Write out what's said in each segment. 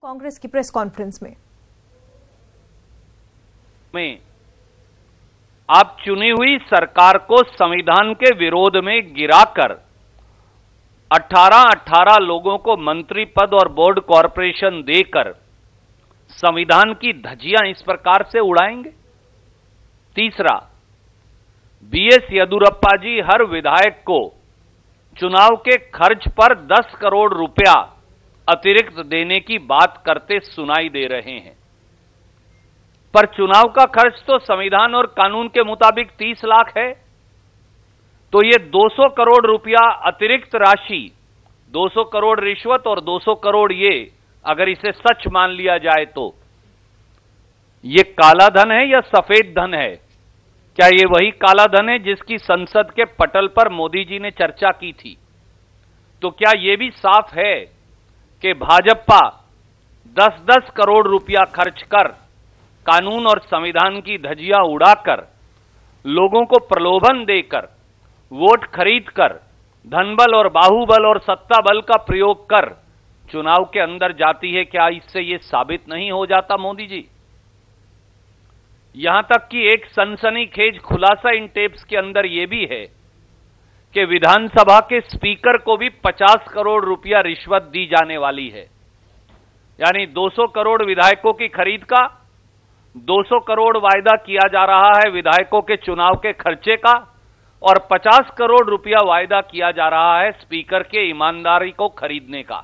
कांग्रेस की press conference में आप चुनी हुई सरकार को संविधान के विरोध में गिराकर 18 लोगों को मंत्री पद और बोर्ड कॉरपोरेशन देकर संविधान की धज्जियां इस प्रकार से उड़ाएंगे। तीसरा, बीएस येदियुरप्पा जी हर विधायक को चुनाव के खर्च पर 10 करोड़ रुपया अतिरिक्त देने की बात करते सुनाई दे रहे हैं, पर चुनाव का खर्च तो संविधान और कानून के मुताबिक 30 लाख है। तो ये 200 करोड़ रुपया अतिरिक्त राशि, 200 करोड़ रिश्वत और 200 करोड़ ये, अगर इसे सच मान लिया जाए तो ये काला धन है या सफेद धन है? क्या ये वही काला धन है जिसकी संसद के पटल पर मोदी जी ने चर्चा की थी? तो क्या यह भी साफ है कि भाजपा 10-10 करोड़ रुपया खर्च कर कानून और संविधान की धज्जियां उड़ाकर लोगों को प्रलोभन देकर वोट खरीदकर धनबल और बाहुबल और सत्ता बल का प्रयोग कर चुनाव के अंदर जाती है? क्या इससे यह साबित नहीं हो जाता मोदी जी? यहां तक कि एक सनसनीखेज खुलासा इन टेप्स के अंदर यह भी है कि विधानसभा के स्पीकर को भी 50 करोड़ रुपया रिश्वत दी जाने वाली है। यानी 200 करोड़ विधायकों की खरीद का, 200 करोड़ वायदा किया जा रहा है विधायकों के चुनाव के खर्चे का, और 50 करोड़ रुपया वायदा किया जा रहा है स्पीकर के ईमानदारी को खरीदने का।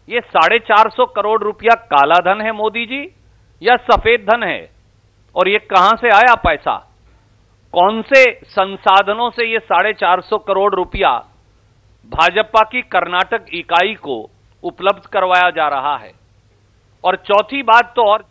यह 450 करोड़ रुपया काला धन है मोदी जी या सफेद धन है? और यह कहां से आया पैसा? कौन से संसाधनों से यह 450 करोड़ रुपया भाजपा की कर्नाटक इकाई को उपलब्ध करवाया जा रहा है? और चौथी बात तो और